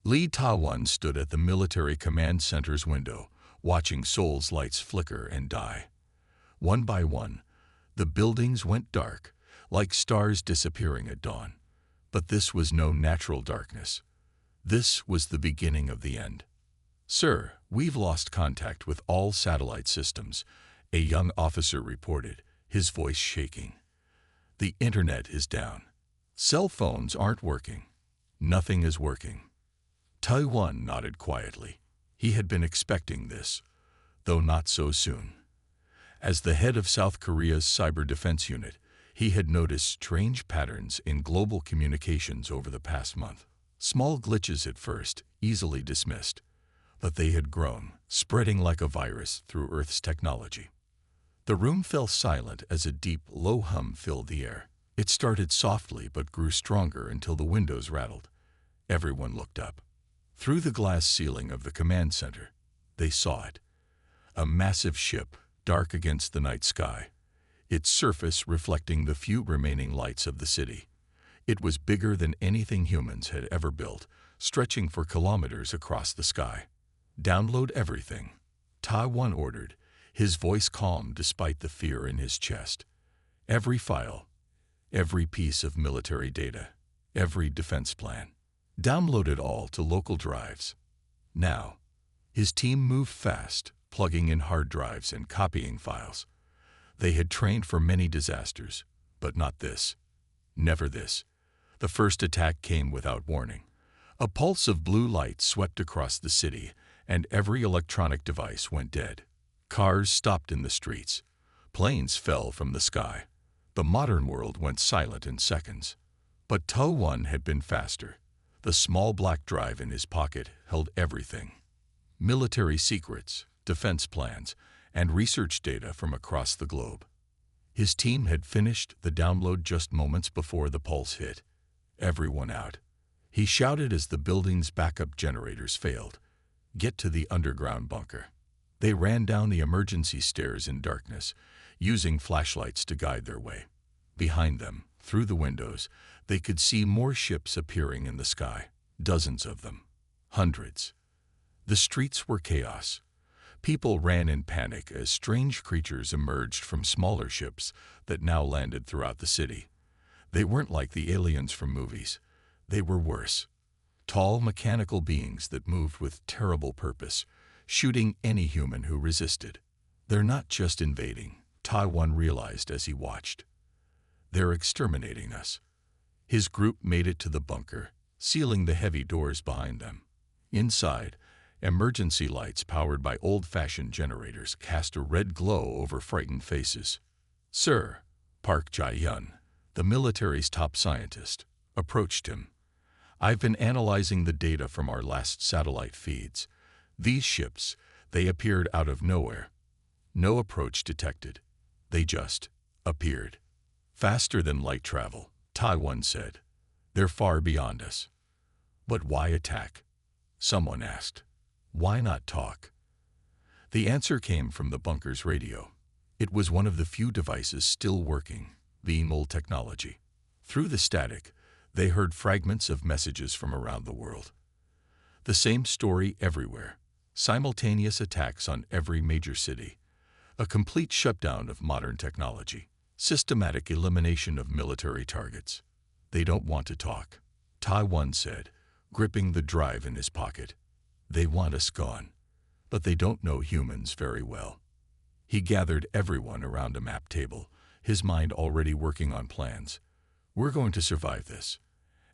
Lee Ta-1 stood at the military command center's window, watching Seoul's lights flicker and die. One by one, the buildings went dark, like stars disappearing at dawn. But this was no natural darkness. This was the beginning of the end. "Sir, we've lost contact with all satellite systems," a young officer reported, his voice shaking. "The internet is down. Cell phones aren't working. Nothing is working." Tai-1 nodded quietly. He had been expecting this, though not so soon. As the head of South Korea's cyber defense unit, he had noticed strange patterns in global communications over the past month. Small glitches at first, easily dismissed, but they had grown, spreading like a virus through Earth's technology. The room fell silent as a deep, low hum filled the air. It started softly but grew stronger until the windows rattled. Everyone looked up. Through the glass ceiling of the command center, they saw it. A massive ship, dark against the night sky, its surface reflecting the few remaining lights of the city. It was bigger than anything humans had ever built, stretching for kilometers across the sky. "Download everything," Ta-1 ordered, his voice calm despite the fear in his chest. "Every file, every piece of military data, every defense plan. Download it all to local drives. Now." His team moved fast, plugging in hard drives and copying files. They had trained for many disasters, but not this. Never this. The first attack came without warning. A pulse of blue light swept across the city, and every electronic device went dead. Cars stopped in the streets. Planes fell from the sky. The modern world went silent in seconds. But Ta-1 had been faster. The small black drive in his pocket held everything. Military secrets, defense plans, and research data from across the globe. His team had finished the download just moments before the pulse hit. "Everyone out," he shouted as the building's backup generators failed. "Get to the underground bunker." They ran down the emergency stairs in darkness, using flashlights to guide their way. Behind them, through the windows, they could see more ships appearing in the sky, dozens of them, hundreds. The streets were chaos. People ran in panic as strange creatures emerged from smaller ships that now landed throughout the city. They weren't like the aliens from movies. They were worse. Tall mechanical beings that moved with terrible purpose, shooting any human who resisted. "They're not just invading," Ta-1 realized as he watched. "They're exterminating us." His group made it to the bunker, sealing the heavy doors behind them. Inside, emergency lights powered by old-fashioned generators cast a red glow over frightened faces. "Sir," Park Jae-hyun, the military's top scientist, approached him. "I've been analyzing the data from our last satellite feeds. These ships, they appeared out of nowhere. No approach detected. They just appeared. Faster than light travel," Ta-1 said. "They're far beyond us." "But why attack?" someone asked. "Why not talk?" The answer came from the bunker's radio. It was one of the few devices still working, beam-ul technology. Through the static, they heard fragments of messages from around the world. The same story everywhere. Simultaneous attacks on every major city. A complete shutdown of modern technology. Systematic elimination of military targets. "They don't want to talk," Ta-1 said, gripping the drive in his pocket. "They want us gone, but they don't know humans very well." He gathered everyone around a map table, his mind already working on plans. "We're going to survive this,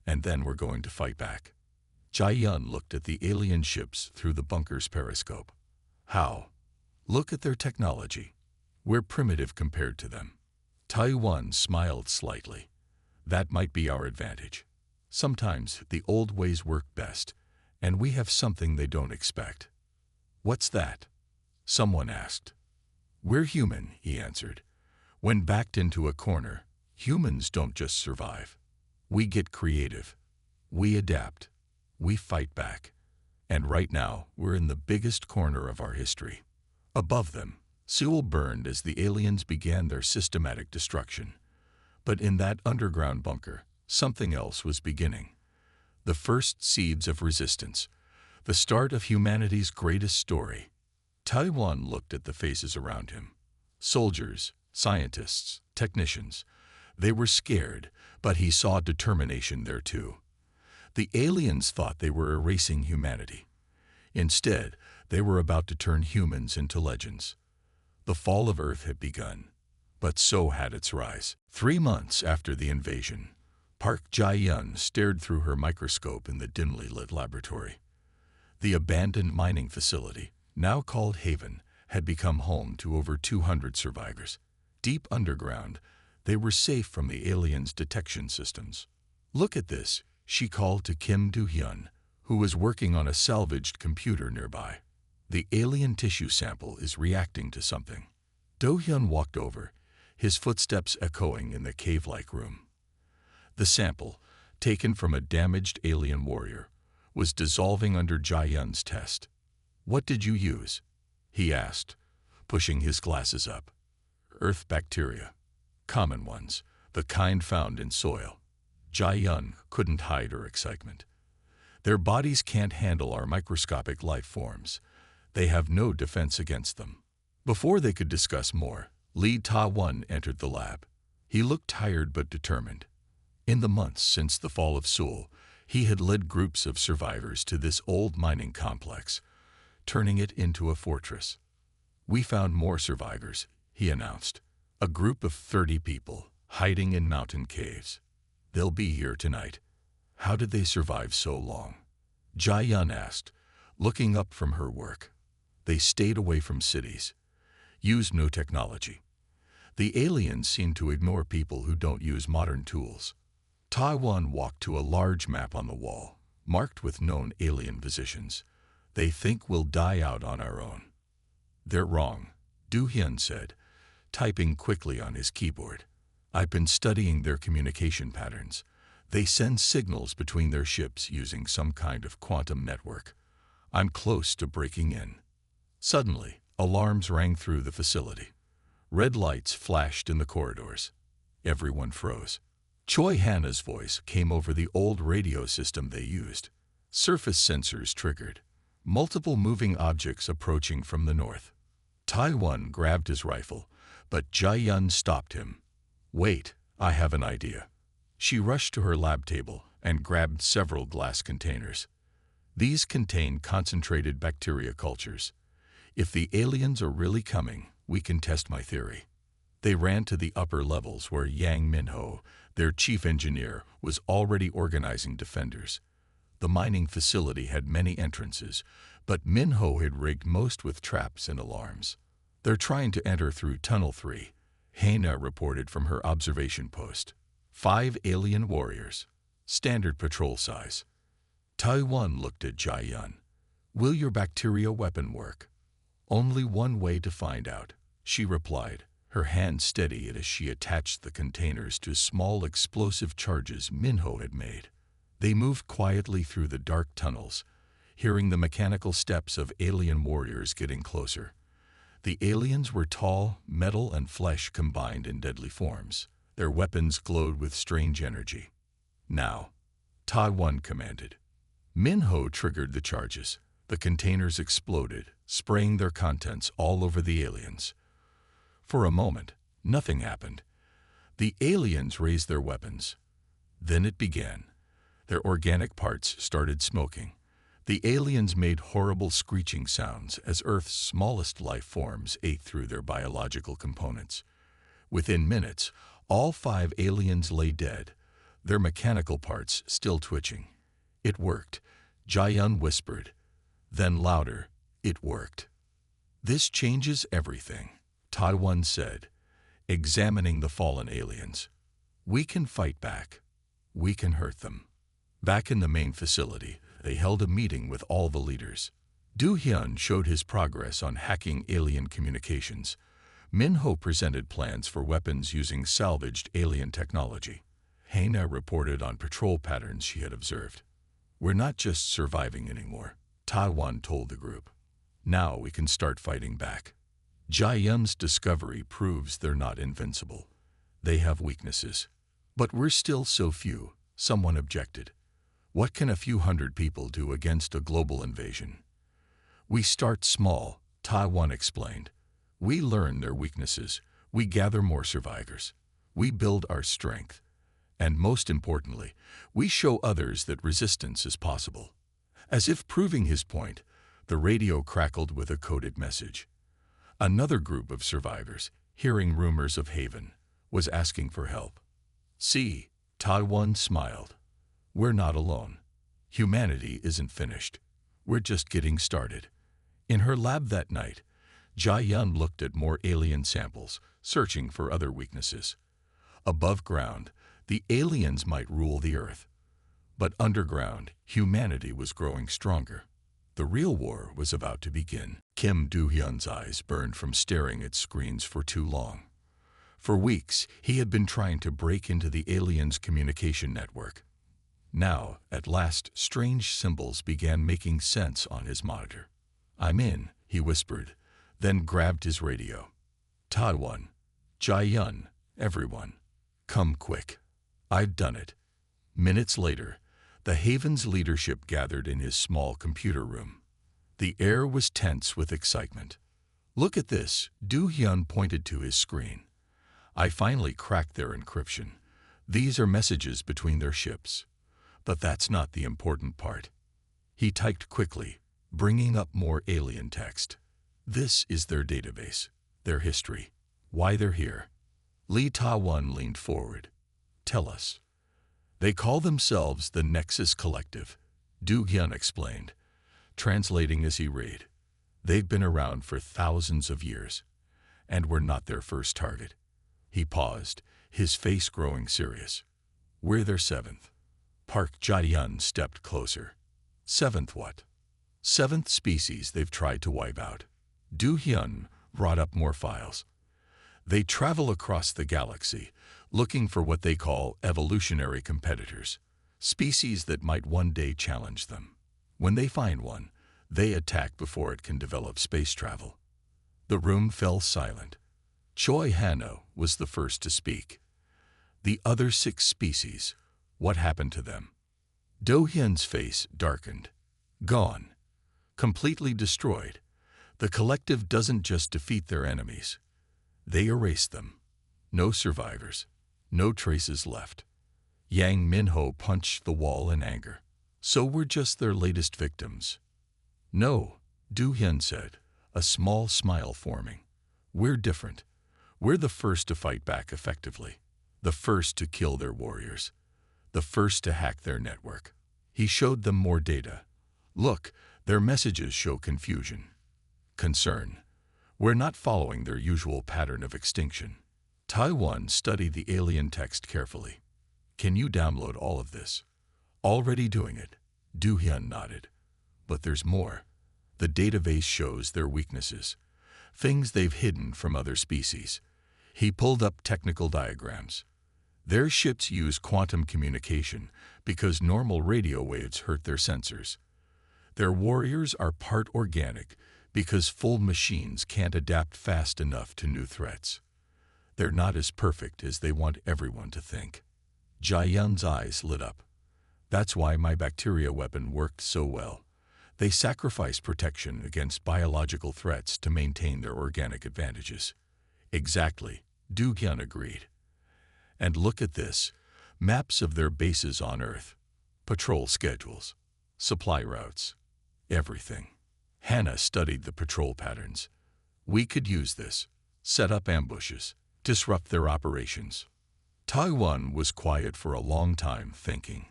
and then we're going to fight back." Jae-hyun looked at the alien ships through the bunker's periscope. "How? Look at their technology. We're primitive compared to them." Tai-1 smiled slightly. "That might be our advantage. Sometimes the old ways work best, and we have something they don't expect." "What's that?" someone asked. "We're human," he answered. "When backed into a corner, humans don't just survive. We get creative. We adapt. We fight back. And right now, we're in the biggest corner of our history." Above them, Seoul burned as the aliens began their systematic destruction. But in that underground bunker, something else was beginning. The first seeds of resistance. The start of humanity's greatest story. Taiwan looked at the faces around him. Soldiers, scientists, technicians. They were scared, but he saw determination there too. The aliens thought they were erasing humanity. Instead, they were about to turn humans into legends. The fall of Earth had begun, but so had its rise. 3 months after the invasion, Park Jae-yun stared through her microscope in the dimly lit laboratory. The abandoned mining facility, now called Haven, had become home to over 200 survivors. Deep underground, they were safe from the aliens' detection systems. "Look at this," she called to Kim Do-hyun, who was working on a salvaged computer nearby. "The alien tissue sample is reacting to something." Do-hyun walked over, his footsteps echoing in the cave-like room. The sample, taken from a damaged alien warrior, was dissolving under Jae-yun's test. "What did you use?" he asked, pushing his glasses up. "Earth bacteria. Common ones, the kind found in soil." Jae-yun couldn't hide her excitement. "Their bodies can't handle our microscopic life forms. They have no defense against them." Before they could discuss more, Lee Ta-won entered the lab. He looked tired but determined. In the months since the fall of Seoul, he had led groups of survivors to this old mining complex, turning it into a fortress. "We found more survivors," he announced. "A group of 30 people, hiding in mountain caves. They'll be here tonight." "How did they survive so long?" Jae-yun asked, looking up from her work. "They stayed away from cities, used no technology. The aliens seem to ignore people who don't use modern tools." Taiwan walked to a large map on the wall, marked with known alien positions. "They think we'll die out on our own." "They're wrong," Do-hyun said, typing quickly on his keyboard. "I've been studying their communication patterns. They send signals between their ships using some kind of quantum network. I'm close to breaking in." Suddenly, alarms rang through the facility. Red lights flashed in the corridors. Everyone froze. Choi Hannah's voice came over the old radio system they used. Surface sensors triggered. Multiple moving objects approaching from the north. Taiwan grabbed his rifle, but Jae-yun stopped him. "Wait, I have an idea." She rushed to her lab table and grabbed several glass containers. These contain concentrated bacteria cultures. "If the aliens are really coming, we can test my theory." They ran to the upper levels where Yang Min-ho, their chief engineer, was already organizing defenders. The mining facility had many entrances, but Min-ho had rigged most with traps and alarms. "They're trying to enter through Tunnel 3, Hannah reported from her observation post. 5 alien warriors. Standard patrol size. Taiwan looked at Jae-yun. "Will your bacteria weapon work?" "Only one way to find out," she replied, her hand steady as she attached the containers to small explosive charges Min-ho had made. They moved quietly through the dark tunnels, hearing the mechanical steps of alien warriors getting closer. The aliens were tall, metal and flesh combined in deadly forms. Their weapons glowed with strange energy. "Now," Taiwan commanded. Min-ho triggered the charges. The containers exploded, spraying their contents all over the aliens. For a moment, nothing happened. The aliens raised their weapons. Then it began. Their organic parts started smoking. The aliens made horrible screeching sounds as Earth's smallest life forms ate through their biological components. Within minutes, all 5 aliens lay dead, their mechanical parts still twitching. "It worked," Jae-yun whispered. Then louder, "It worked." "This changes everything," Taiwan said, examining the fallen aliens. "We can fight back. We can hurt them." Back in the main facility, they held a meeting with all the leaders. Do-hyun showed his progress on hacking alien communications. Min-ho presented plans for weapons using salvaged alien technology. Hannah reported on patrol patterns she had observed. "We're not just surviving anymore," Taiwan told the group. "Now we can start fighting back." Jae-yun's discovery proves they're not invincible. They have weaknesses. "But we're still so few," someone objected. What can a few hundred people do against a global invasion? We start small, Taiwan explained. We learn their weaknesses. We gather more survivors. We build our strength. And most importantly, we show others that resistance is possible. As if proving his point, the radio crackled with a coded message. Another group of survivors, hearing rumors of Haven, was asking for help. See, Taiwan smiled. We're not alone. Humanity isn't finished. We're just getting started. In her lab that night, Jia Yun looked at more alien samples, searching for other weaknesses. Above ground, the aliens might rule the Earth. But underground, humanity was growing stronger. The real war was about to begin. Kim Do-hyun's eyes burned from staring at screens for too long. For weeks, he had been trying to break into the aliens' communication network. Now, at last, strange symbols began making sense on his monitor. "I'm in," he whispered, then grabbed his radio. "Taiwan, Jia Yun, everyone, come quick. I've done it." Minutes later, the Haven's leadership gathered in his small computer room. The air was tense with excitement. "Look at this," Do-hyun pointed to his screen. "I finally cracked their encryption. These are messages between their ships. But that's not the important part." He typed quickly, bringing up more alien text. "This is their database, their history, why they're here." Lee Ta-won leaned forward. "Tell us." "They call themselves the Nexus Collective," Do-hyun explained, translating as he read. "They've been around for thousands of years, and we're not their first target." He paused, his face growing serious. "We're their seventh." Park Jae-yun stepped closer. "Seventh what?" "Seventh species they've tried to wipe out." Do-hyun brought up more files. "They travel across the galaxy, looking for what they call evolutionary competitors, species that might one day challenge them. When they find one, they attack before it can develop space travel." The room fell silent. Choi Hano was the first to speak. "The other 6 species, what happened to them?" Do-hyun's face darkened. "Gone. Completely destroyed. The collective doesn't just defeat their enemies. They erase them. No survivors. No traces left." Yang Minho punched the wall in anger. "So we're just their latest victims?" "No," Do-hyun said, a small smile forming. "We're different. We're the first to fight back effectively. The first to kill their warriors. The first to hack their network." He showed them more data. "Look, their messages show confusion. Concern. We're not following their usual pattern of extinction." Taiwan studied the alien text carefully. "Can you download all of this?" "Already doing it." Do-hyun nodded. "But there's more. The database shows their weaknesses, things they've hidden from other species." He pulled up technical diagrams. "Their ships use quantum communication because normal radio waves hurt their sensors. Their warriors are part organic because full machines can't adapt fast enough to new threats. They're not as perfect as they want everyone to think." Jae-yun's eyes lit up. "That's why my bacteria weapon worked so well. They sacrifice protection against biological threats to maintain their organic advantages." "Exactly," Do-hyun agreed. "And look at this, maps of their bases on Earth, patrol schedules, supply routes, everything." Hannah studied the patrol patterns. "We could use this, set up ambushes, disrupt their operations." Taiwan was quiet for a long time, thinking.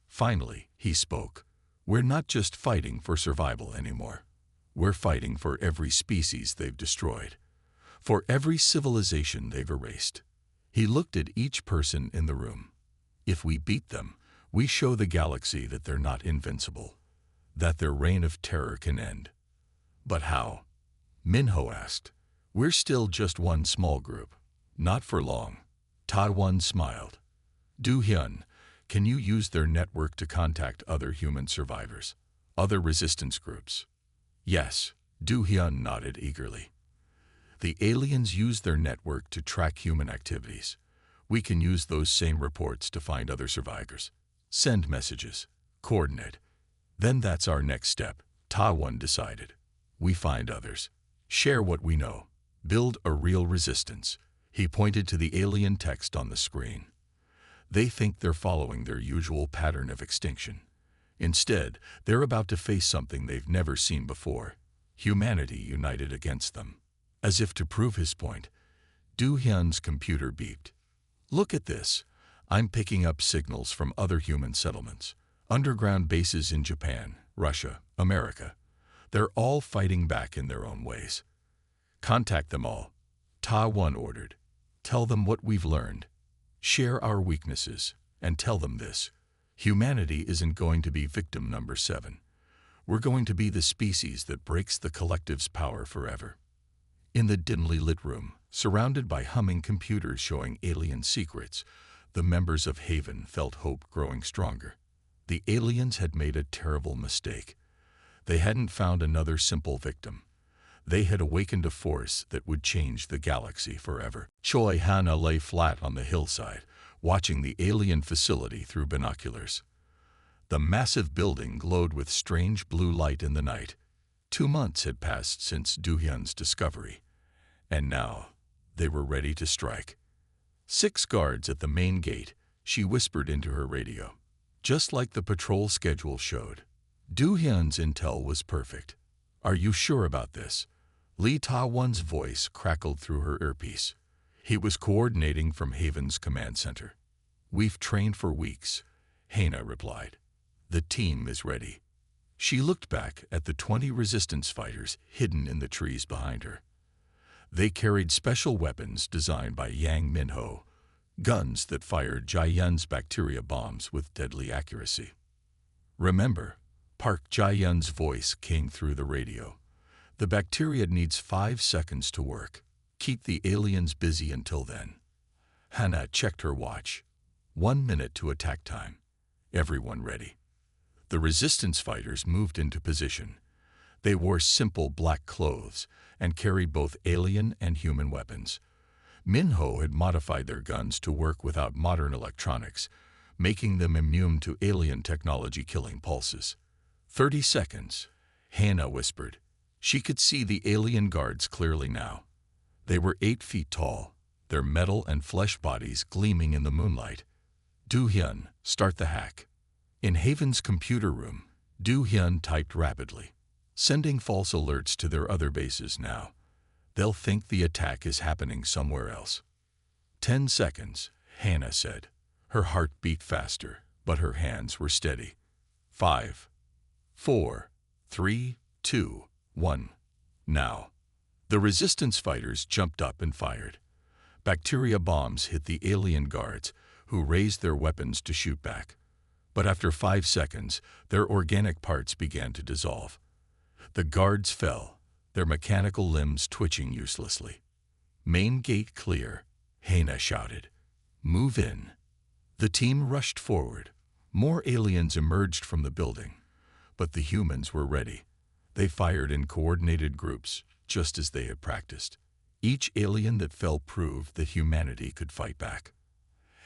Finally, he spoke. "We're not just fighting for survival anymore. We're fighting for every species they've destroyed, for every civilization they've erased." He looked at each person in the room. "If we beat them, we show the galaxy that they're not invincible, that their reign of terror can end." "But how?" Minho asked. "We're still just one small group. Not for long." Taiwan smiled. "Do-hyun, can you use their network to contact other human survivors, other resistance groups?" "Yes," Do-hyun nodded eagerly. "The aliens use their network to track human activities. We can use those same reports to find other survivors. Send messages. Coordinate. Then that's our next step, Ta-1 decided. We find others. Share what we know. Build a real resistance. He pointed to the alien text on the screen. They think they're following their usual pattern of extinction. Instead, they're about to face something they've never seen before. Humanity united against them. As if to prove his point, Do-hyun's computer beeped. Look at this. I'm picking up signals from other human settlements. Underground bases in Japan, Russia, America. They're all fighting back in their own ways. Contact them all. Ta-1 ordered. Tell them what we've learned. Share our weaknesses, and tell them this. Humanity isn't going to be victim number 7. We're going to be the species that breaks the collective's power forever. In the dimly lit room, surrounded by humming computers showing alien secrets, the members of Haven felt hope growing stronger. The aliens had made a terrible mistake. They hadn't found another simple victim. They had awakened a force that would change the galaxy forever. Choi Hana lay flat on the hillside, watching the alien facility through binoculars. The massive building glowed with strange blue light in the night. 2 months had passed since Do-hyun's discovery, and now they were ready to strike. 6 guards at the main gate, she whispered into her radio. Just like the patrol schedule showed. Do-hyun's intel was perfect. Are you sure about this? Lee Ta-1's voice crackled through her earpiece. He was coordinating from Haven's command center. We've trained for weeks, Hana replied. The team is ready. She looked back at the 20 resistance fighters hidden in the trees behind her. They carried special weapons designed by Yang Min-ho, guns that fired Jae-yun's bacteria bombs with deadly accuracy. Remember, Park Jae-yun's voice came through the radio. The bacteria needs 5 seconds to work. Keep the aliens busy until then. Hana checked her watch. 1 minute to attack time. Everyone ready. The resistance fighters moved into position. They wore simple black clothes and carried both alien and human weapons. Min-ho had modified their guns to work without modern electronics, making them immune to alien technology-killing pulses. 30 seconds, Hana whispered. She could see the alien guards clearly now. They were 8 feet tall, their metal and flesh bodies gleaming in the moonlight. Do-hyun, start the hack. In Haven's computer room, Do-hyun typed rapidly, sending false alerts to their other bases now. They'll think the attack is happening somewhere else. 10 seconds, Hana said. Her heart beat faster, but her hands were steady. 5, 4, 3, 2, 1. Now. The resistance fighters jumped up and fired. Bacteria bombs hit the alien guards, who raised their weapons to shoot back. But after 5 seconds, their organic parts began to dissolve. The guards fell, their mechanical limbs twitching uselessly. Main gate clear, Hana shouted. Move in. The team rushed forward. More aliens emerged from the building, but the humans were ready. They fired in coordinated groups, just as they had practiced. Each alien that fell proved that humanity could fight back.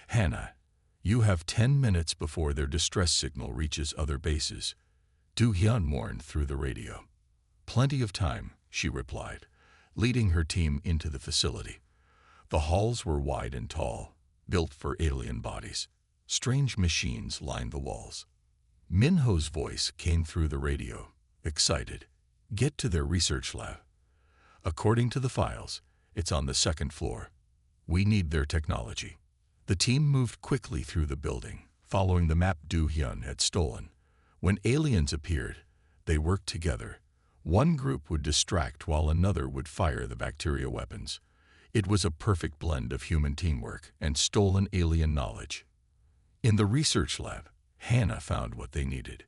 Hana, you have 10 minutes before their distress signal reaches other bases, Do-hyun warned through the radio. Plenty of time, she replied, leading her team into the facility. The halls were wide and tall, built for alien bodies. Strange machines lined the walls. Min-ho's voice came through the radio, excited. Get to their research lab. According to the files, it's on the 2nd floor. We need their technology. The team moved quickly through the building, following the map Do-hyun had stolen. When aliens appeared, they worked together. One group would distract while another would fire the bacteria weapons. It was a perfect blend of human teamwork and stolen alien knowledge. In the research lab, Hana found what they needed.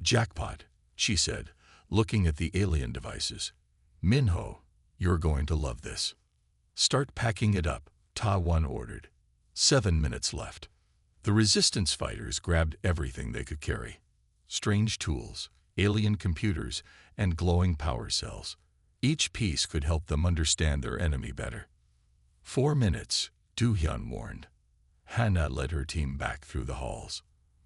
Jackpot, she said, looking at the alien devices. Min-ho, you're going to love this. Start packing it up, Ta-1 ordered. 7 minutes left. The resistance fighters grabbed everything they could carry. Strange tools, alien computers, and glowing power cells. Each piece could help them understand their enemy better. 4 minutes, Do-hyun warned. Hana led her team back through the halls.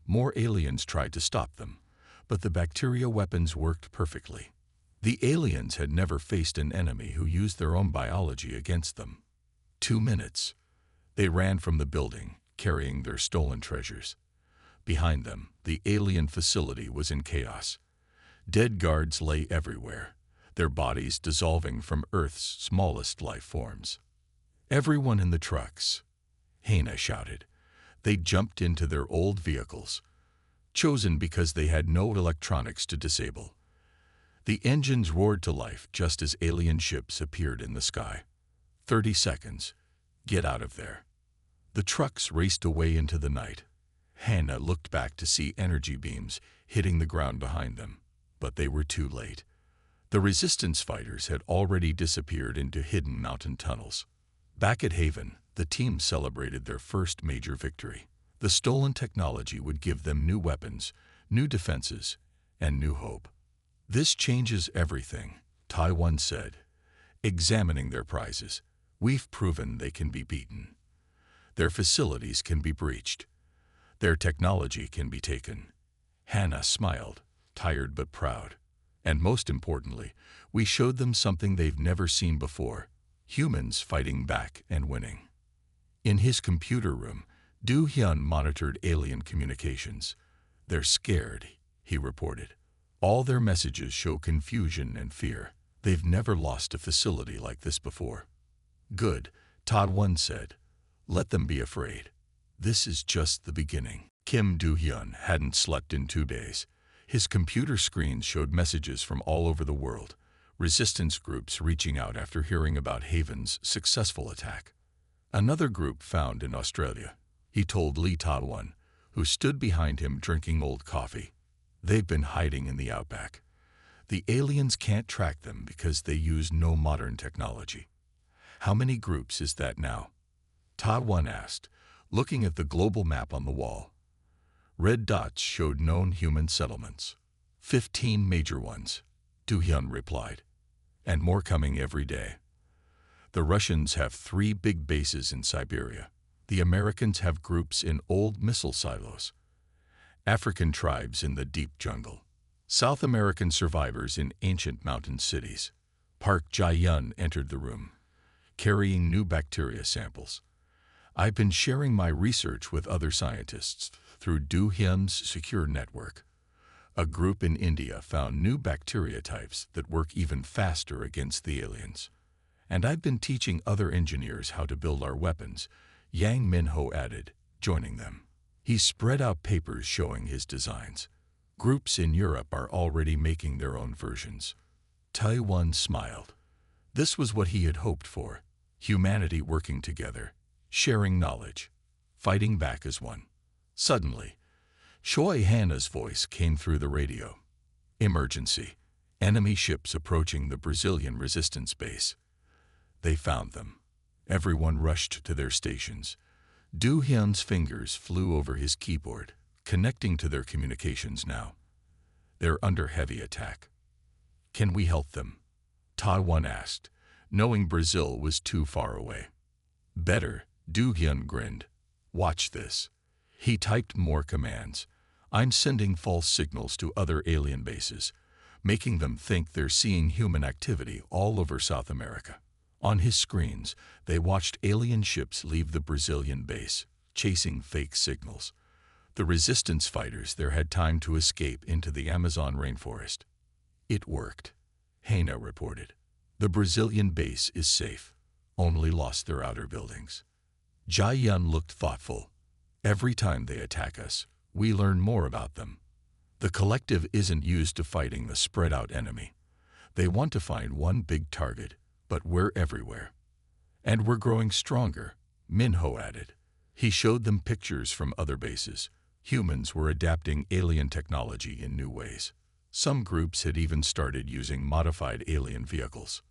More aliens tried to stop them, but the bacteria weapons worked perfectly. The aliens had never faced an enemy who used their own biology against them. 2 minutes. They ran from the building, carrying their stolen treasures. Behind them, the alien facility was in chaos. Dead guards lay everywhere, their bodies dissolving from Earth's smallest life forms. Everyone in the trucks, Hana shouted. They jumped into their old vehicles, chosen because they had no electronics to disable. The engines roared to life just as alien ships appeared in the sky. 30 seconds. Get out of there. The trucks raced away into the night. Hannah looked back to see energy beams hitting the ground behind them, but they were too late. The resistance fighters had already disappeared into hidden mountain tunnels. Back at Haven, the team celebrated their first major victory. The stolen technology would give them new weapons, new defenses, and new hope. This changes everything, Taiwan said, examining their prizes. We've proven they can be beaten. Their facilities can be breached. Their technology can be taken. Hannah smiled, tired but proud. And most importantly, we showed them something they've never seen before, humans fighting back and winning. In his computer room, Do Hyun monitored alien communications. They're scared, he reported. All their messages show confusion and fear. They've never lost a facility like this before. Good, Todd One said. Let them be afraid. This is just the beginning. Kim Do-hyun hadn't slept in 2 days. His computer screens showed messages from all over the world, resistance groups reaching out after hearing about Haven's successful attack. Another group found in Australia, he told Lee Tadwan, who stood behind him drinking old coffee. They've been hiding in the outback. The aliens can't track them because they use no modern technology. How many groups is that now? Tadwan asked, looking at the global map on the wall. Red dots showed known human settlements. 15 major ones, Do-hyun replied, and more coming every day. The Russians have 3 big bases in Siberia. The Americans have groups in old missile silos. African tribes in the deep jungle. South American survivors in ancient mountain cities. Park Jae-yun entered the room, carrying new bacteria samples. I've been sharing my research with other scientists through Do-hyun's secure network. A group in India found new bacteria types that work even faster against the aliens. And I've been teaching other engineers how to build our weapons, Yang Min-ho added, joining them. He spread out papers showing his designs. Groups in Europe are already making their own versions. Taiwan smiled. This was what he had hoped for, humanity working together, sharing knowledge, fighting back as one. Suddenly, Choi Hannah's voice came through the radio. Emergency. Enemy ships approaching the Brazilian resistance base. They found them. Everyone rushed to their stations. Do-hyun's fingers flew over his keyboard, connecting to their communications now. They're under heavy attack. Can we help them? Taiwan asked, knowing Brazil was too far away. Better, Do-hyun grinned. Watch this. He typed more commands. I'm sending false signals to other alien bases, making them think they're seeing human activity all over South America. On his screens, they watched alien ships leave the Brazilian base, chasing fake signals. The resistance fighters there had time to escape into the Amazon rainforest. It worked, Hana reported. The Brazilian base is safe, only lost their outer buildings. Jae-yun looked thoughtful. Every time they attack us, we learn more about them. The collective isn't used to fighting the spread-out enemy. They want to find one big target, but we're everywhere. And we're growing stronger, Min-ho added. He showed them pictures from other bases. Humans were adapting alien technology in new ways. Some groups had even started using modified alien vehicles.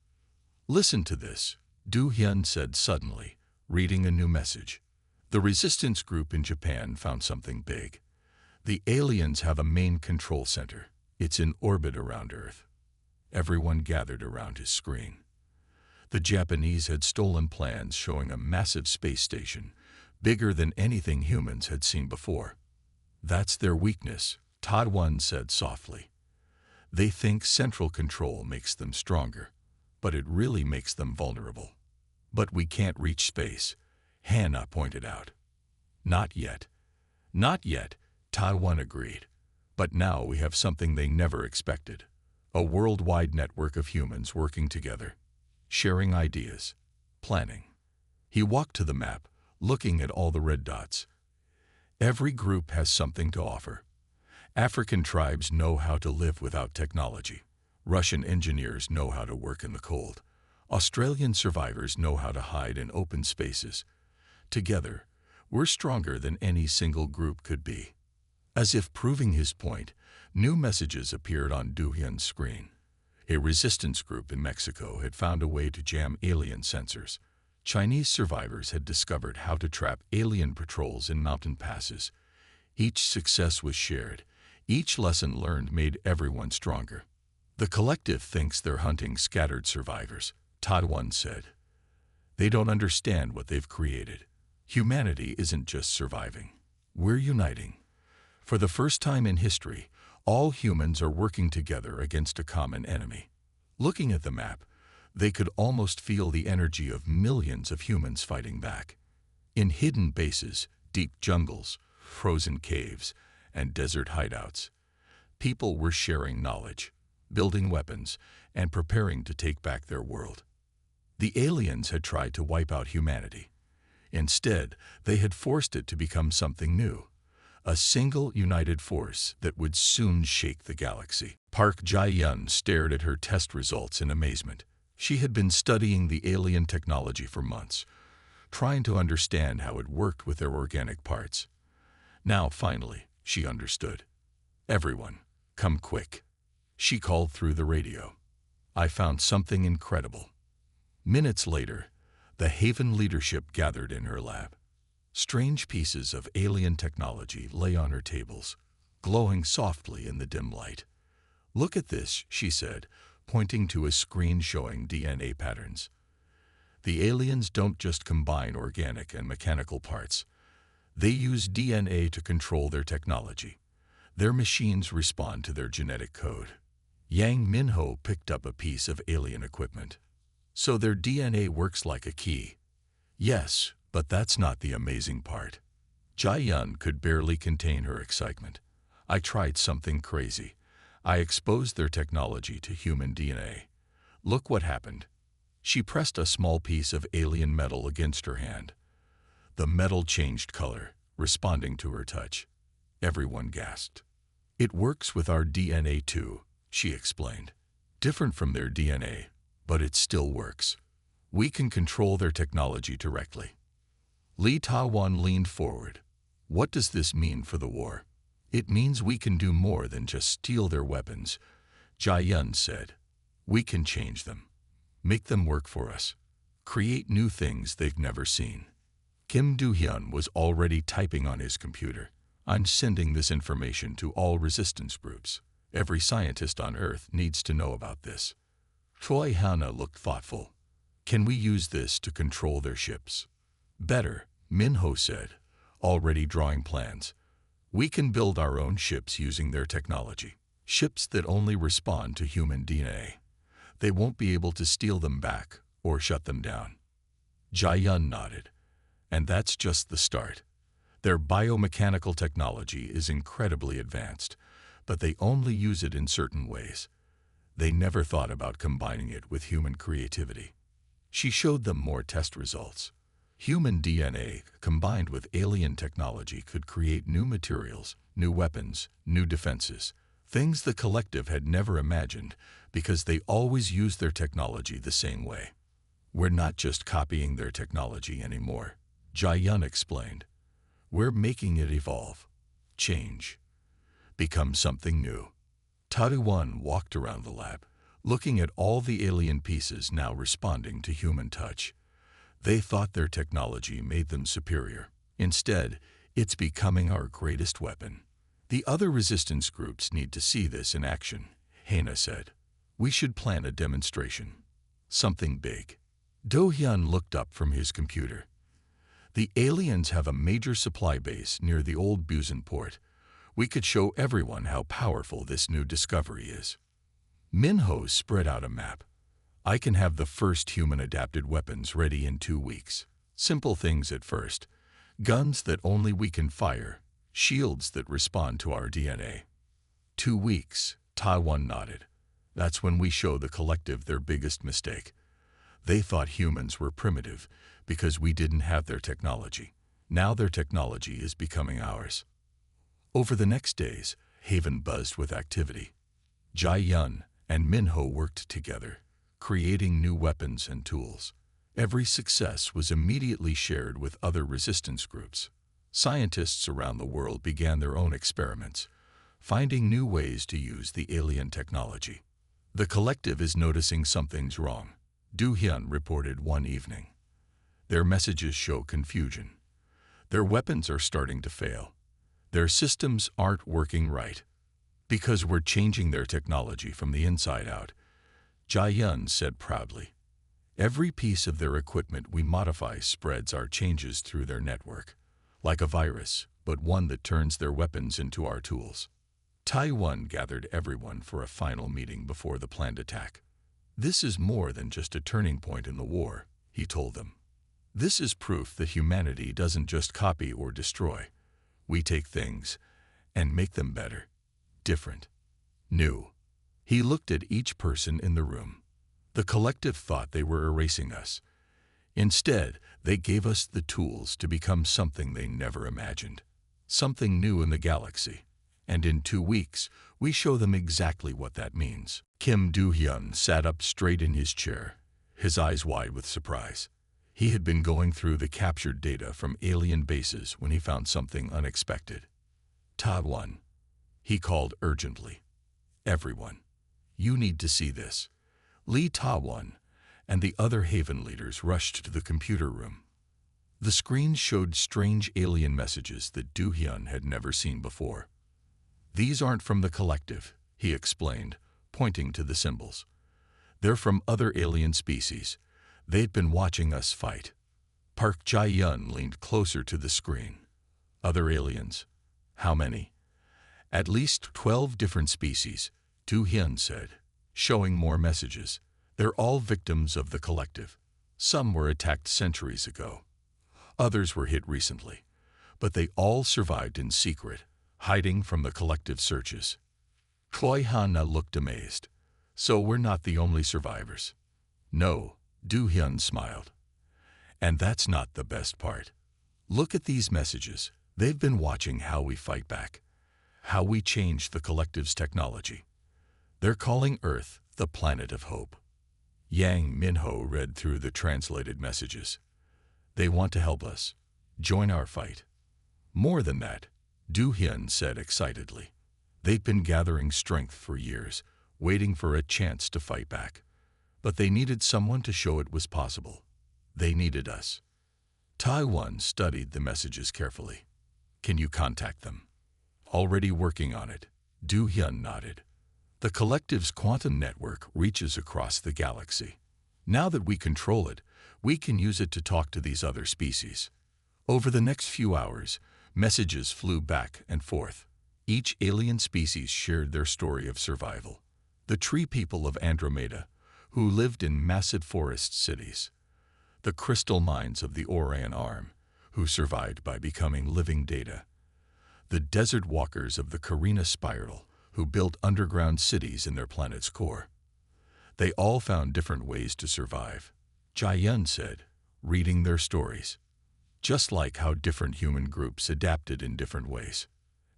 Listen to this, Do-hyun said suddenly, reading a new message. The resistance group in Japan found something big. The aliens have a main control center. It's in orbit around Earth. Everyone gathered around his screen. The Japanese had stolen plans showing a massive space station, bigger than anything humans had seen before. That's their weakness, Tadwan said softly. They think central control makes them stronger, but it really makes them vulnerable. But we can't reach space, Hannah pointed out. Not yet. Not yet, Taiwan agreed. But now we have something they never expected. A worldwide network of humans working together, sharing ideas, planning. He walked to the map, looking at all the red dots. Every group has something to offer. African tribes know how to live without technology. Russian engineers know how to work in the cold. Australian survivors know how to hide in open spaces. Together, we're stronger than any single group could be. As if proving his point, new messages appeared on Duhyun's screen. A resistance group in Mexico had found a way to jam alien sensors. Chinese survivors had discovered how to trap alien patrols in mountain passes. Each success was shared. Each lesson learned made everyone stronger. The collective thinks they're hunting scattered survivors, Tadwan said. They don't understand what they've created. Humanity isn't just surviving. We're uniting. For the first time in history, all humans are working together against a common enemy. Looking at the map, they could almost feel the energy of millions of humans fighting back. In hidden bases, deep jungles, frozen caves, and desert hideouts, people were sharing knowledge, building weapons, and preparing to take back their world. The aliens had tried to wipe out humanity. Instead, they had forced it to become something new. A single united force that would soon shake the galaxy. Park Jae-yun stared at her test results in amazement. She had been studying the alien technology for months, trying to understand how it worked with their organic parts. Now, finally, she understood. Everyone, come quick. She called through the radio. I found something incredible. Minutes later, the Haven leadership gathered in her lab. Strange pieces of alien technology lay on her tables, glowing softly in the dim light. Look at this, she said, pointing to a screen showing DNA patterns. The aliens don't just combine organic and mechanical parts. They use DNA to control their technology. Their machines respond to their genetic code. Yang Minho picked up a piece of alien equipment. So their DNA works like a key. Yes, but that's not the amazing part. Jae-yun could barely contain her excitement. I tried something crazy. I exposed their technology to human DNA. Look what happened. She pressed a small piece of alien metal against her hand. The metal changed color, responding to her touch. Everyone gasped. It works with our DNA too, she explained. Different from their DNA, but it still works. We can control their technology directly. Lee Ta-wan leaned forward. What does this mean for the war? It means we can do more than just steal their weapons, Jae-yun said. We can change them, make them work for us, create new things they've never seen. Kim Do-hyun was already typing on his computer. I'm sending this information to all resistance groups. Every scientist on Earth needs to know about this. Choi Hana looked thoughtful. Can we use this to control their ships? Better, Minho said, already drawing plans. We can build our own ships using their technology. Ships that only respond to human DNA. They won't be able to steal them back or shut them down. Jae-yun nodded. And that's just the start. Their biomechanical technology is incredibly advanced, but they only use it in certain ways. They never thought about combining it with human creativity. She showed them more test results. Human DNA combined with alien technology could create new materials, new weapons, new defenses, things the collective had never imagined because they always used their technology the same way. We're not just copying their technology anymore, Jae-yun explained. We're making it evolve, change, become something new. Taduwan walked around the lab, looking at all the alien pieces now responding to human touch. They thought their technology made them superior. Instead, it's becoming our greatest weapon. The other resistance groups need to see this in action, Hana said. We should plan a demonstration. Something big. Do-hyun looked up from his computer. The aliens have a major supply base near the old Busan port. We could show everyone how powerful this new discovery is. Minho spread out a map. I can have the first human-adapted weapons ready in 2 weeks. Simple things at first. Guns that only we can fire. Shields that respond to our DNA. 2 weeks, Taiwan nodded. That's when we show the collective their biggest mistake. They thought humans were primitive because we didn't have their technology. Now their technology is becoming ours. Over the next days, Haven buzzed with activity. Jai Yun and Minho worked together, creating new weapons and tools. Every success was immediately shared with other resistance groups. Scientists around the world began their own experiments, finding new ways to use the alien technology. The collective is noticing something's wrong, Du Hyun reported one evening. Their messages show confusion. Their weapons are starting to fail. Their systems aren't working right. Because we're changing their technology from the inside out, Jai Yun said proudly. Every piece of their equipment we modify spreads our changes through their network, like a virus, but one that turns their weapons into our tools. Taiwan gathered everyone for a final meeting before the planned attack. This is more than just a turning point in the war, he told them. This is proof that humanity doesn't just copy or destroy. We take things and make them better, different, new. He looked at each person in the room. The collective thought they were erasing us. Instead, they gave us the tools to become something they never imagined, something new in the galaxy. And in 2 weeks, we show them exactly what that means. Kim Do-hyun sat up straight in his chair, his eyes wide with surprise. He had been going through the captured data from alien bases when he found something unexpected. Taiwan, he called urgently. Everyone, you need to see this. Lee Taiwan and the other Haven leaders rushed to the computer room. The screen showed strange alien messages that Do-hyun had never seen before. These aren't from the collective, he explained, pointing to the symbols. They're from other alien species. They'd been watching us fight. Park Jae-yun leaned closer to the screen. Other aliens? How many? At least 12 different species, Do-hyun said, showing more messages. They're all victims of the collective. Some were attacked centuries ago. Others were hit recently. But they all survived in secret, hiding from the collective searches. Choi Hanna looked amazed. So we're not the only survivors. No, Do-hyun smiled. And that's not the best part. Look at these messages. They've been watching how we fight back, how we change the collective's technology. They're calling Earth the planet of hope. Yang Minho read through the translated messages. They want to help us. Join our fight. More than that, Do-hyun said excitedly. They'd been gathering strength for years, waiting for a chance to fight back. But they needed someone to show it was possible. They needed us. Taiwan studied the messages carefully. Can you contact them? Already working on it, Do-hyun nodded. The collective's quantum network reaches across the galaxy. Now that we control it, we can use it to talk to these other species. Over the next few hours, messages flew back and forth. Each alien species shared their story of survival. The tree people of Andromeda, who lived in massive forest cities. The crystal mines of the Orion Arm, who survived by becoming living data. The desert walkers of the Carina Spiral, who built underground cities in their planet's core. They all found different ways to survive, Jae-yun said, reading their stories. Just like how different human groups adapted in different ways.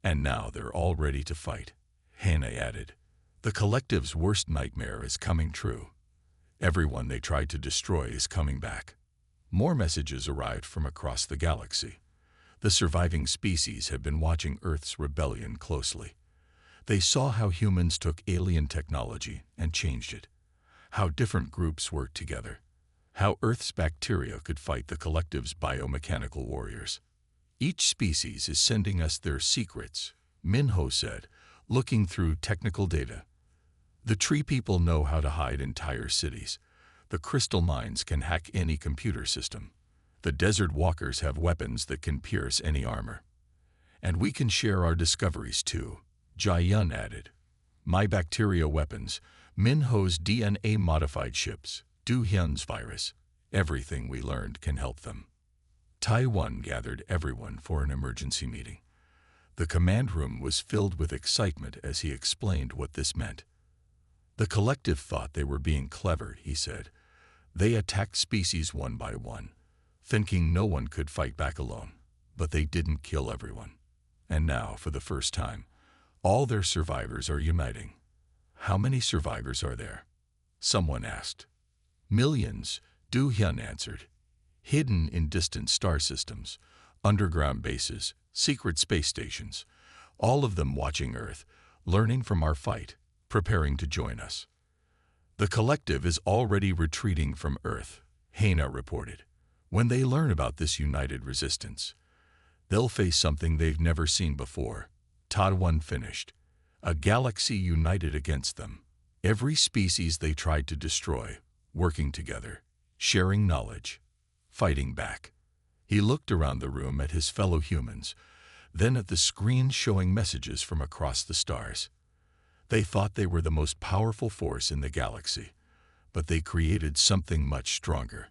And now they're all ready to fight, Hannah added. The collective's worst nightmare is coming true. Everyone they tried to destroy is coming back. More messages arrived from across the galaxy. The surviving species have been watching Earth's rebellion closely. They saw how humans took alien technology and changed it, how different groups worked together, how Earth's bacteria could fight the collective's biomechanical warriors. Each species is sending us their secrets, Minho said, looking through technical data. The tree people know how to hide entire cities. The crystal mines can hack any computer system. The desert walkers have weapons that can pierce any armor. And we can share our discoveries too, Jai-yun added. My bacteria weapons, Min-ho's DNA-modified ships, Do-hyun's virus. Everything we learned can help them. Taiwan gathered everyone for an emergency meeting. The command room was filled with excitement as he explained what this meant. The collective thought they were being clever, he said. They attacked species one by one, thinking no one could fight back alone. But they didn't kill everyone. And now, for the first time, all their survivors are uniting. How many survivors are there? Someone asked. Millions, Do-hyun answered. Hidden in distant star systems, underground bases, secret space stations, all of them watching Earth, learning from our fight, preparing to join us. The collective is already retreating from Earth, Hana reported. When they learn about this united resistance, they'll face something they've never seen before. Taiwan finished. A galaxy united against them. Every species they tried to destroy, working together, sharing knowledge, fighting back. He looked around the room at his fellow humans, then at the screen showing messages from across the stars. They thought they were the most powerful force in the galaxy, but they created something much stronger.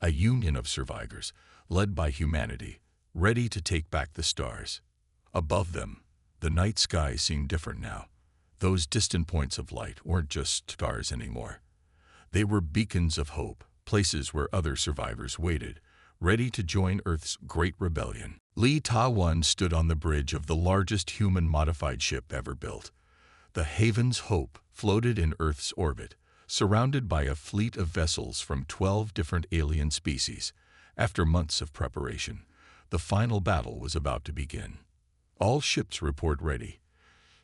A union of survivors, led by humanity, ready to take back the stars. Above them, the night sky seemed different now. Those distant points of light weren't just stars anymore. They were beacons of hope, places where other survivors waited, ready to join Earth's great rebellion. Lee Ta-won stood on the bridge of the largest human-modified ship ever built. The Haven's Hope floated in Earth's orbit, surrounded by a fleet of vessels from 12 different alien species. After months of preparation, the final battle was about to begin. All ships report ready.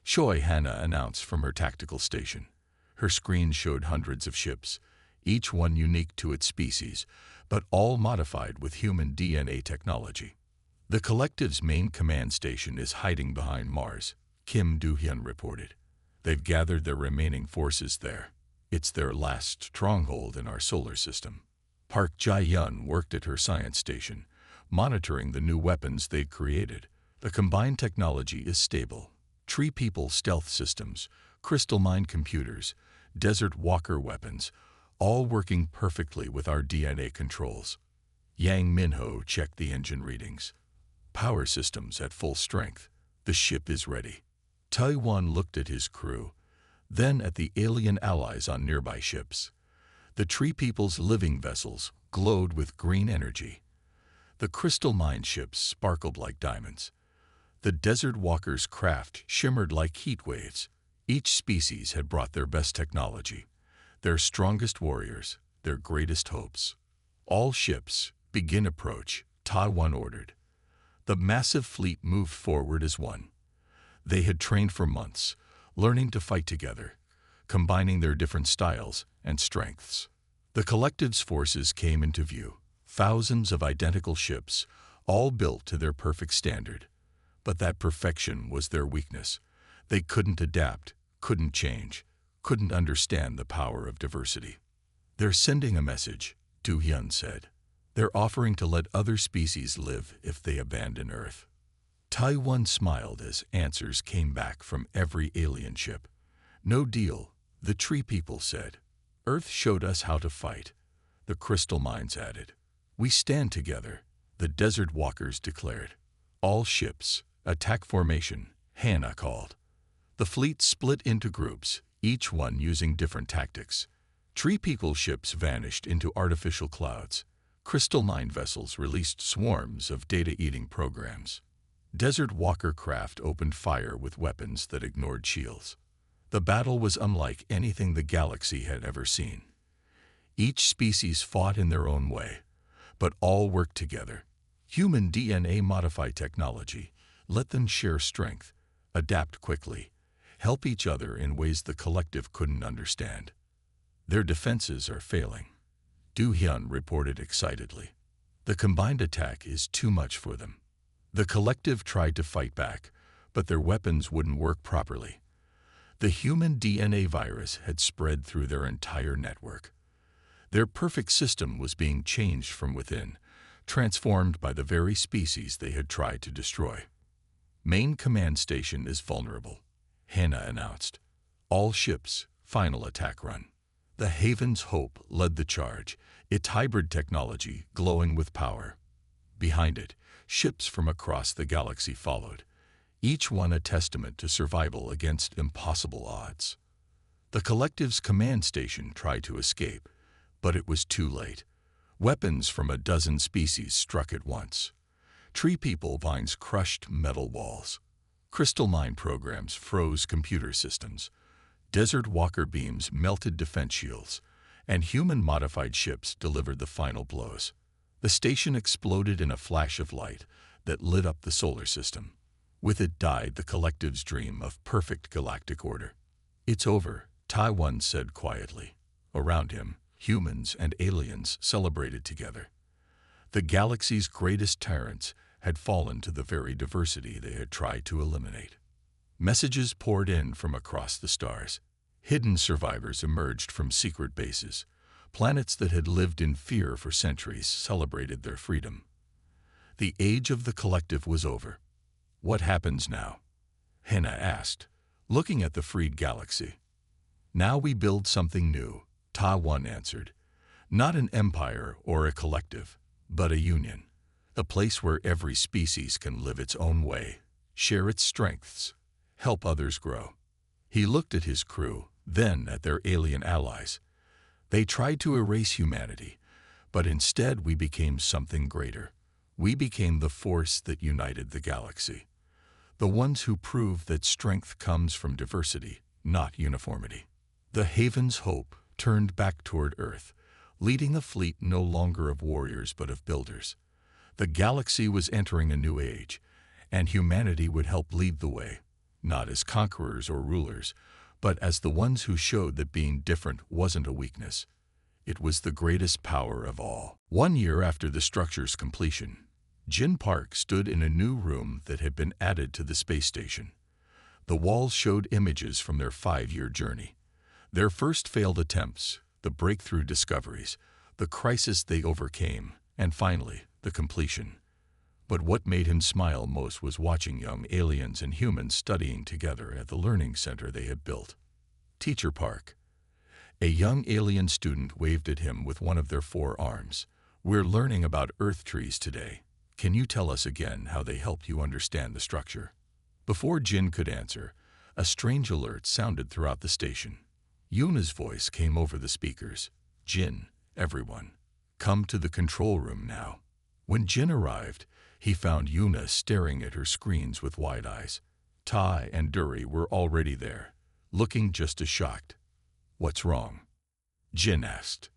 Choi Hana announced from her tactical station. Her screen showed hundreds of ships, each one unique to its species, but all modified with human DNA technology. The collective's main command station is hiding behind Mars, Kim Do-hyun reported. They've gathered their remaining forces there. It's their last stronghold in our solar system. Park Jae-yun worked at her science station, monitoring the new weapons they'd created. The combined technology is stable. Tree People stealth systems, crystal mine computers, desert walker weapons, all working perfectly with our DNA controls. Yang Min-ho checked the engine readings. Power systems at full strength. The ship is ready. Taiwan looked at his crew, then at the alien allies on nearby ships. The Tree People's living vessels glowed with green energy. The crystal mine ships sparkled like diamonds. The desert walkers' craft shimmered like heat waves. Each species had brought their best technology, their strongest warriors, their greatest hopes. All ships, begin approach, Taiwan ordered. The massive fleet moved forward as one. They had trained for months, learning to fight together, combining their different styles and strengths. The collective's forces came into view, thousands of identical ships, all built to their perfect standard. But that perfection was their weakness. They couldn't adapt, couldn't change, couldn't understand the power of diversity. They're sending a message, Do-hyun said. They're offering to let other species live if they abandon Earth. Taiwan smiled as answers came back from every alien ship. No deal, the Tree People said. Earth showed us how to fight, the crystal mines added. We stand together, the desert walkers declared. All ships, attack formation, Hana called. The fleet split into groups, each one using different tactics. Tree People ships vanished into artificial clouds. Crystal mine vessels released swarms of data-eating programs. Desert walker craft opened fire with weapons that ignored shields. The battle was unlike anything the galaxy had ever seen. Each species fought in their own way, but all worked together. Human DNA-modified technology let them share strength, adapt quickly, help each other in ways the collective couldn't understand. Their defenses are failing, Do-hyun reported excitedly. The combined attack is too much for them. The collective tried to fight back, but their weapons wouldn't work properly. The human DNA virus had spread through their entire network. Their perfect system was being changed from within, transformed by the very species they had tried to destroy. Main command station is vulnerable, Hannah announced. All ships, final attack run. The Haven's Hope led the charge, its hybrid technology glowing with power. Behind it, ships from across the galaxy followed, each one a testament to survival against impossible odds. The Collective's command station tried to escape, but it was too late. Weapons from a dozen species struck at once. Tree people vines crushed metal walls. Crystal mine programs froze computer systems. Desert walker beams melted defense shields, and human-modified ships delivered the final blows. The station exploded in a flash of light that lit up the solar system. With it died the Collective's dream of perfect galactic order. "It's over," Taiwan said quietly. Around him, humans and aliens celebrated together. The galaxy's greatest tyrants had fallen to the very diversity they had tried to eliminate. Messages poured in from across the stars. Hidden survivors emerged from secret bases. Planets that had lived in fear for centuries celebrated their freedom. The age of the Collective was over. "What happens now?" Hannah asked, looking at the freed galaxy. "Now we build something new," Taiwan answered. "Not an empire or a collective, but a union. A place where every species can live its own way, share its strengths, help others grow." He looked at his crew, then at their alien allies. "They tried to erase humanity, but instead we became something greater. We became the force that united the galaxy. The ones who proved that strength comes from diversity, not uniformity." The Haven's Hope turned back toward Earth, leading a fleet no longer of warriors but of builders. The galaxy was entering a new age, and humanity would help lead the way, not as conquerors or rulers, but as the ones who showed that being different wasn't a weakness. It was the greatest power of all. 1 year after the structure's completion, Jin Park stood in a new room that had been added to the space station. The walls showed images from their 5-year journey. Their first failed attempts, the breakthrough discoveries, the crisis they overcame, and finally, the completion. But what made him smile most was watching young aliens and humans studying together at the learning center they had built. "Teacher Park." A young alien student waved at him with one of their 4 arms. "We're learning about Earth trees today. Can you tell us again how they helped you understand the structure?" Before Jin could answer, a strange alert sounded throughout the station. Yuna's voice came over the speakers. "Jin, everyone, come to the control room now." When Jin arrived, he found Yuna staring at her screens with wide eyes. Tai and Duri were already there, looking just as shocked. "What's wrong?" Jin asked.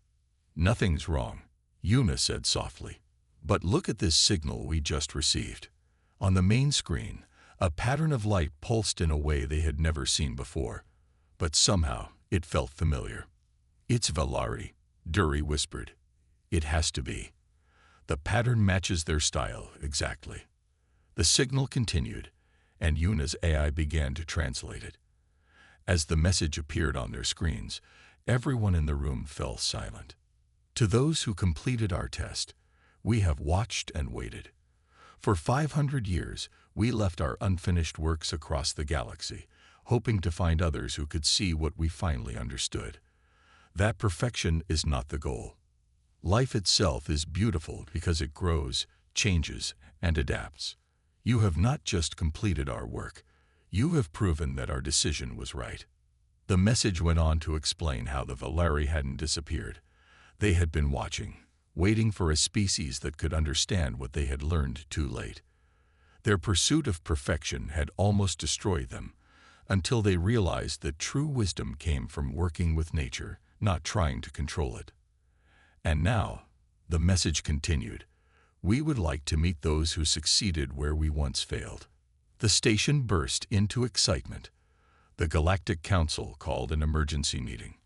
"Nothing's wrong," Yuna said softly. "But look at this signal we just received." On the main screen, a pattern of light pulsed in a way they had never seen before, but somehow it felt familiar. "It's Valari," Duri whispered. "It has to be. The pattern matches their style exactly." The signal continued, and Yuna's AI began to translate it. As the message appeared on their screens, everyone in the room fell silent. "To those who completed our test, we have watched and waited. For 500 years, we left our unfinished works across the galaxy, hoping to find others who could see what we finally understood. That perfection is not the goal. Life itself is beautiful because it grows, changes, and adapts. You have not just completed our work, you have proven that our decision was right." The message went on to explain how the Valari hadn't disappeared. They had been watching, waiting for a species that could understand what they had learned too late. Their pursuit of perfection had almost destroyed them, until they realized that true wisdom came from working with nature, not trying to control it. And now, the message continued, "We would like to meet those who succeeded where we once failed." The station burst into excitement. The Galactic Council called an emergency meeting.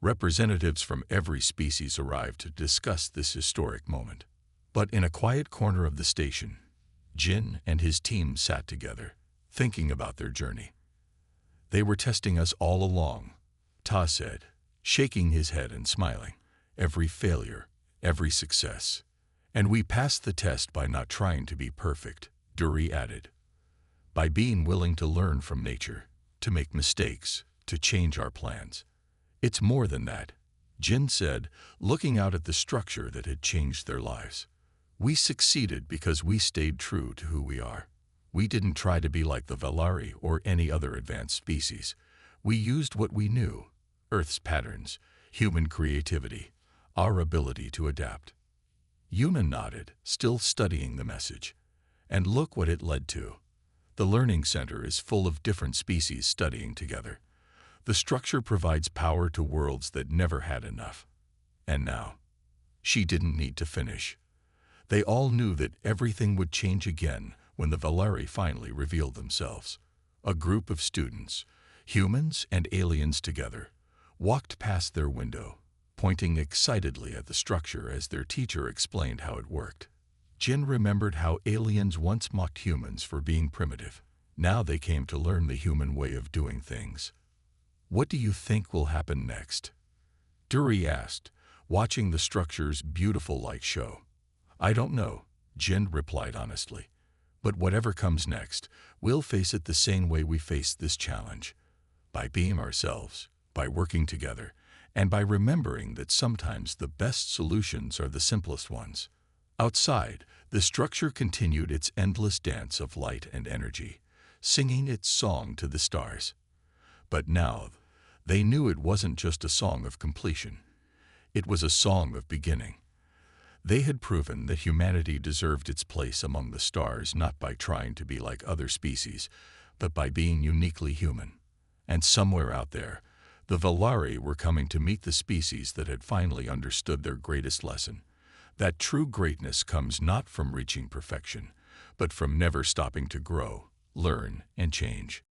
Representatives from every species arrived to discuss this historic moment. But in a quiet corner of the station, Jin and his team sat together, thinking about their journey. "They were testing us all along," Ta said, shaking his head and smiling. "Every failure, every success. And we passed the test by not trying to be perfect," Duri added. by being willing to learn from nature, to make mistakes, to change our plans. It's more than that, Jin said, looking out at the structure that had changed their lives. We succeeded because we stayed true to who we are. We didn't try to be like the Valari or any other advanced species. We used what we knew, Earth's patterns, human creativity, our ability to adapt. Yuna nodded, still studying the message. And look what it led to. The Learning Center is full of different species studying together. The structure provides power to worlds that never had enough. And now, she didn't need to finish. They all knew that everything would change again when the Valari finally revealed themselves. A group of students, humans and aliens together, walked past their window, pointing excitedly at the structure as their teacher explained how it worked. Jin remembered how aliens once mocked humans for being primitive. Now they came to learn the human way of doing things. What do you think will happen next? Duri asked, watching the structure's beautiful light show. I don't know, Jin replied honestly. But whatever comes next, we'll face it the same way we faced this challenge. By being ourselves, by working together, and by remembering that sometimes the best solutions are the simplest ones. Outside, the structure continued its endless dance of light and energy, singing its song to the stars. But now, they knew it wasn't just a song of completion. It was a song of beginning. They had proven that humanity deserved its place among the stars not by trying to be like other species, but by being uniquely human. And somewhere out there, the Valari were coming to meet the species that had finally understood their greatest lesson. That true greatness comes not from reaching perfection, but from never stopping to grow, learn, and change.